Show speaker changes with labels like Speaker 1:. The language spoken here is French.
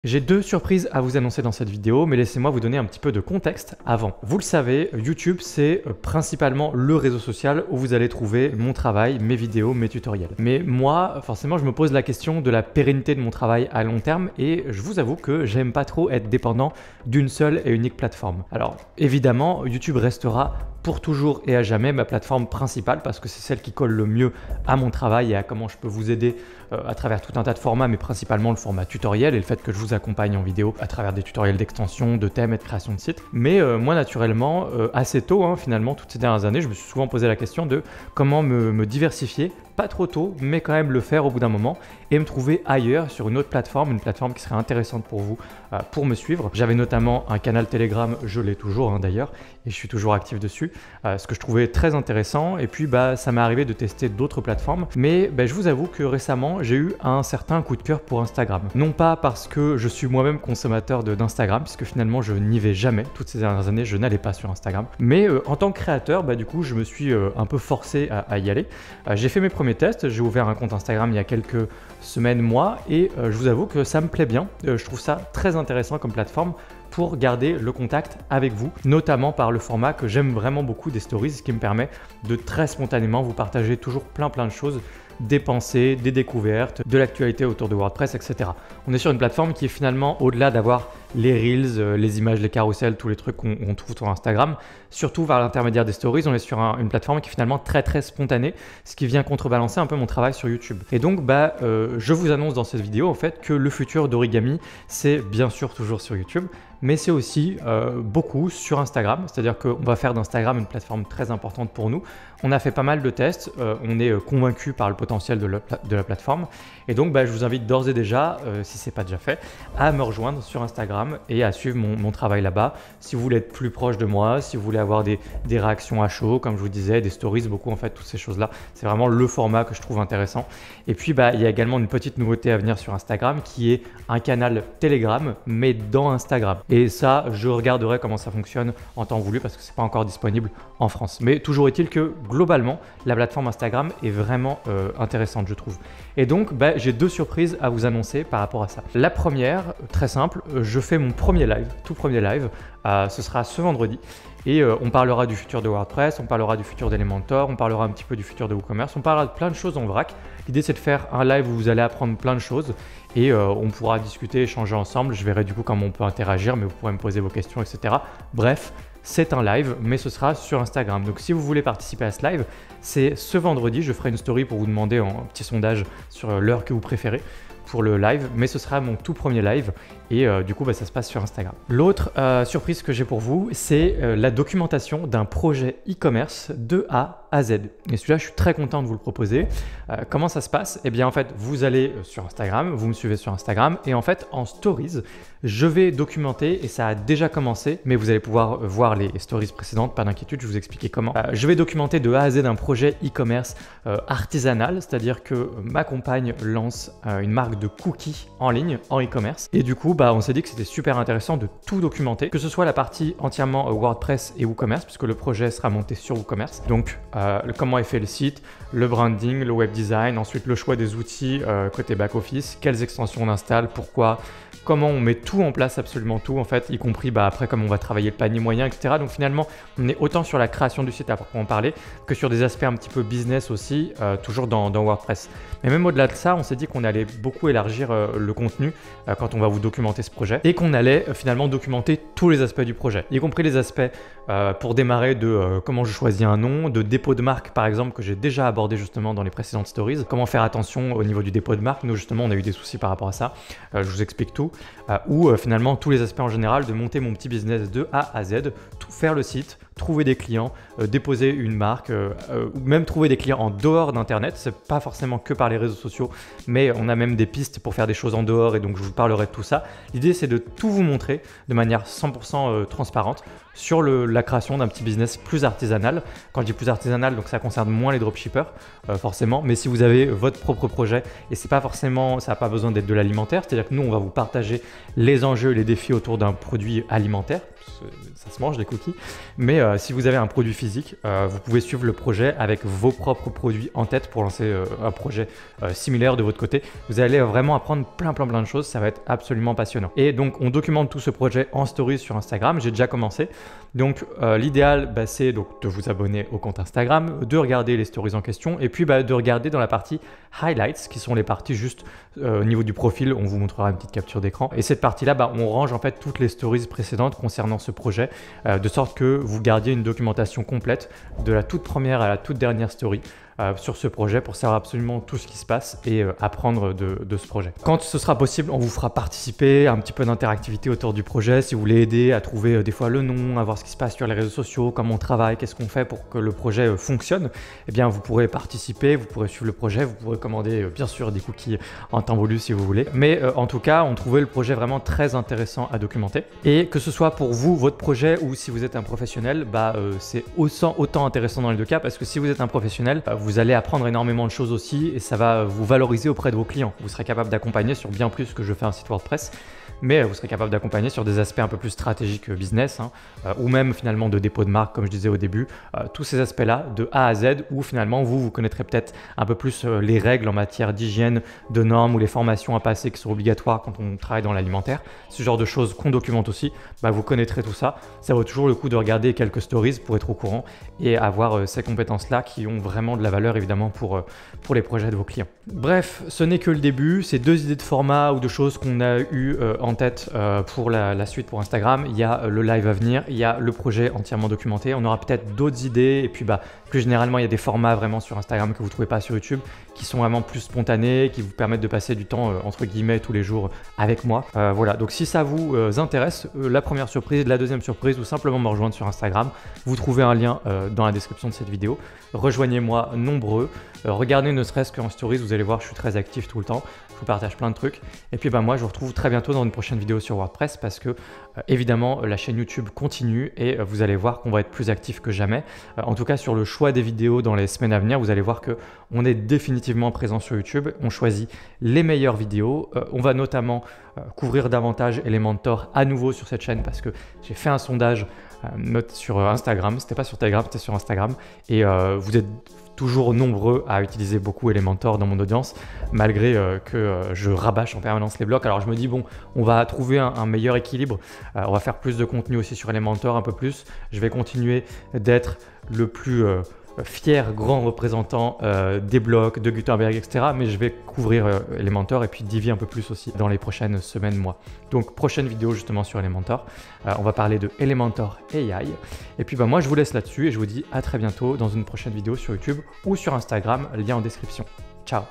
Speaker 1: J'ai deux surprises à vous annoncer dans cette vidéo, mais laissez-moi vous donner un petit peu de contexte avant. Vous le savez, YouTube c'est principalement le réseau social où vous allez trouver mon travail, mes vidéos, mes tutoriels. Mais moi, forcément, je me pose la question de la pérennité de mon travail à long terme et je vous avoue que j'aime pas trop être dépendant d'une seule et unique plateforme. Alors évidemment, YouTube restera pour toujours et à jamais ma plateforme principale parce que c'est celle qui colle le mieux à mon travail et à comment je peux vous aider à travers tout un tas de formats, mais principalement le format tutoriel et le fait que je vous accompagne en vidéo à travers des tutoriels d'extension, de thèmes et de création de sites. Mais moi naturellement, assez tôt finalement, toutes ces dernières années, je me suis souvent posé la question de comment me diversifier, pas trop tôt, mais quand même le faire au bout d'un moment et me trouver ailleurs sur une autre plateforme, une plateforme qui serait intéressante pour vous, pour me suivre. J'avais notamment un canal Telegram, je l'ai toujours d'ailleurs, et je suis toujours actif dessus, ce que je trouvais très intéressant. Et puis ça m'est arrivé de tester d'autres plateformes, mais je vous avoue que récemment j'ai eu un certain coup de cœur pour Instagram. Non pas parce que je suis moi-même consommateur d'Instagram, puisque finalement je n'y vais jamais, toutes ces dernières années je n'allais pas sur Instagram, mais en tant que créateur, du coup je me suis un peu forcé à y aller. J'ai fait mes premiers tests, j'ai ouvert un compte Instagram il y a quelques semaines, mois, et je vous avoue que ça me plaît bien. Je trouve ça très intéressant comme plateforme pour garder le contact avec vous, notamment par le format que j'aime vraiment beaucoup des stories, ce qui me permet de très spontanément vous partager toujours plein de choses, des pensées, des découvertes, de l'actualité autour de WordPress, etc. On est sur une plateforme qui est finalement, au-delà d'avoir les Reels, les images, les carousels, tous les trucs qu'on trouve sur Instagram, surtout par l'intermédiaire des stories, on est sur une plateforme qui est finalement très spontanée, ce qui vient contrebalancer un peu mon travail sur YouTube. Et donc, je vous annonce dans cette vidéo en fait que le futur d'Origami, c'est bien sûr toujours sur YouTube, mais c'est aussi beaucoup sur Instagram, c'est-à-dire qu'on va faire d'Instagram une plateforme très importante pour nous. On a fait pas mal de tests, on est convaincu par le potentiel de la plateforme, et donc je vous invite d'ores et déjà, si ce n'est pas déjà fait, à me rejoindre sur Instagram et à suivre mon travail là-bas. Si vous voulez être plus proche de moi, si vous voulez avoir des réactions à chaud, comme je vous disais, des stories, beaucoup en fait, toutes ces choses-là, c'est vraiment le format que je trouve intéressant. Et puis il y a également une petite nouveauté à venir sur Instagram qui est un canal Telegram, mais dans Instagram. Et ça, je regarderai comment ça fonctionne en temps voulu parce que c'est pas encore disponible en France. Mais toujours est-il que globalement, la plateforme Instagram est vraiment intéressante, je trouve. Et donc, j'ai deux surprises à vous annoncer par rapport à ça. La première, très simple, je fais mon premier live, tout premier live, ce sera ce vendredi. Et on parlera du futur de WordPress, on parlera du futur d'Elementor, on parlera un petit peu du futur de WooCommerce, on parlera de plein de choses en vrac. L'idée c'est de faire un live où vous allez apprendre plein de choses et on pourra discuter, échanger ensemble. Je verrai du coup comment on peut interagir, mais vous pourrez me poser vos questions, etc. Bref, c'est un live, mais ce sera sur Instagram. Donc si vous voulez participer à ce live, c'est ce vendredi, je ferai une story pour vous demander un petit sondage sur l'heure que vous préférez pour le live, mais ce sera mon tout premier live et du coup ça se passe sur Instagram. L'autre surprise que j'ai pour vous, c'est la documentation d'un projet e-commerce de A à Z. Et celui-là, je suis très content de vous le proposer. Comment ça se passe? Eh bien en fait, vous allez sur Instagram, vous me suivez sur Instagram et en fait en stories, je vais documenter et ça a déjà commencé, mais vous allez pouvoir voir les stories précédentes, pas d'inquiétude, je vais vous expliquer comment. Je vais documenter de A à Z un projet e-commerce artisanal, c'est-à-dire que ma compagne lance une marque de cookies en ligne en e-commerce et du coup on s'est dit que c'était super intéressant de tout documenter, que ce soit la partie entièrement WordPress et WooCommerce puisque le projet sera monté sur WooCommerce, donc comment est fait le site, le branding, le web design, ensuite le choix des outils côté back-office, quelles extensions on installe, pourquoi, comment on met tout en place, absolument tout en fait, y compris après comment on va travailler le panier moyen, etc. Donc finalement, on est autant sur la création du site à proprement parler que sur des aspects un petit peu business aussi, toujours dans WordPress. Mais même au-delà de ça, on s'est dit qu'on allait beaucoup élargir le contenu quand on va vous documenter ce projet et qu'on allait finalement documenter tous les aspects du projet, y compris les aspects pour démarrer de comment je choisis un nom, de dépôt de marque par exemple que j'ai déjà abordé justement dans les précédentes stories, comment faire attention au niveau du dépôt de marque. Nous justement, on a eu des soucis par rapport à ça, je vous explique tout. Ou finalement tous les aspects en général de monter mon petit business de A à Z, tout faire le site, trouver des clients, déposer une marque, ou même trouver des clients en dehors d'internet. C'est pas forcément que par les réseaux sociaux, mais on a même des pistes pour faire des choses en dehors et donc je vous parlerai de tout ça. L'idée c'est de tout vous montrer de manière 100% transparente sur la création d'un petit business plus artisanal. Quand je dis plus artisanal, donc ça concerne moins les dropshippers forcément, mais si vous avez votre propre projet et c'est pas forcément, ça n'a pas besoin d'être de l'alimentaire, c'est-à-dire que nous on va vous partager les enjeux et les défis autour d'un produit alimentaire. ça se mange les cookies. Mais si vous avez un produit physique, vous pouvez suivre le projet avec vos propres produits en tête pour lancer un projet similaire de votre côté. Vous allez vraiment apprendre plein de choses, ça va être absolument passionnant. Et donc on documente tout ce projet en stories sur Instagram, j'ai déjà commencé. Donc l'idéal c'est donc de vous abonner au compte Instagram, de regarder les stories en question et puis de regarder dans la partie highlights qui sont les parties juste au niveau du profil, on vous montrera une petite capture d'écran. Et cette partie là, on range en fait toutes les stories précédentes concernant ce projet de sorte que vous gardiez une documentation complète de la toute première à la toute dernière story sur ce projet pour savoir absolument tout ce qui se passe et apprendre de ce projet. Quand ce sera possible, on vous fera participer, un petit peu d'interactivité autour du projet. Si vous voulez aider à trouver des fois le nom, à voir ce qui se passe sur les réseaux sociaux, comment on travaille, qu'est-ce qu'on fait pour que le projet fonctionne, eh bien vous pourrez participer, vous pourrez suivre le projet, vous pourrez commander bien sûr des cookies en temps voulu si vous voulez. Mais en tout cas, on trouvait le projet vraiment très intéressant à documenter. Et que ce soit pour vous, votre projet, ou si vous êtes un professionnel, c'est autant intéressant dans les deux cas parce que si vous êtes un professionnel, vous allez apprendre énormément de choses aussi et ça va vous valoriser auprès de vos clients. Vous serez capable d'accompagner sur bien plus que je fais un site WordPress, mais vous serez capable d'accompagner sur des aspects un peu plus stratégiques business ou même finalement de dépôt de marque comme je disais au début, tous ces aspects-là de A à Z où finalement vous connaîtrez peut-être un peu plus les règles en matière d'hygiène, de normes ou les formations à passer qui sont obligatoires quand on travaille dans l'alimentaire. Ce genre de choses qu'on documente aussi, vous connaîtrez tout ça. Ça vaut toujours le coup de regarder quelques stories pour être au courant et avoir ces compétences-là qui ont vraiment de la valeur évidemment pour les projets de vos clients. Bref, ce n'est que le début, c'est 2 idées de format ou de choses qu'on a eu en tête pour la suite pour Instagram. Il y a le live à venir, il y a le projet entièrement documenté, on aura peut-être d'autres idées et puis plus généralement il y a des formats vraiment sur Instagram que vous ne trouvez pas sur YouTube qui sont vraiment plus spontanés, qui vous permettent de passer du temps entre guillemets tous les jours avec moi. Voilà, donc si ça vous intéresse, la première surprise, la deuxième surprise ou simplement me rejoindre sur Instagram, vous trouvez un lien dans la description de cette vidéo. Rejoignez-moi nombreux, regardez ne serait-ce qu'en stories, vous allez voir je suis très actif tout le temps, je vous partage plein de trucs et puis moi je vous retrouve très bientôt dans une prochaine vidéo sur WordPress parce que évidemment la chaîne YouTube continue et vous allez voir qu'on va être plus actif que jamais. En tout cas sur le choix des vidéos dans les semaines à venir, vous allez voir que on est définitivement présent sur YouTube, on choisit les meilleures vidéos, on va notamment couvrir davantage Elementor à nouveau sur cette chaîne parce que j'ai fait un sondage note sur Instagram, c'était pas sur Telegram, c'était sur Instagram et vous êtes toujours nombreux à utiliser beaucoup Elementor dans mon audience malgré que je rabâche en permanence les blocs. Alors je me dis bon, on va trouver un meilleur équilibre, on va faire plus de contenu aussi sur Elementor, un peu plus, je vais continuer d'être le plus fier grand représentant des blocs, de Gutenberg, etc. Mais je vais couvrir Elementor et puis Divi un peu plus aussi dans les prochaines semaines, mois. Donc prochaine vidéo justement sur Elementor. On va parler de Elementor AI. Et puis moi je vous laisse là-dessus et je vous dis à très bientôt dans une prochaine vidéo sur YouTube ou sur Instagram, lien en description. Ciao!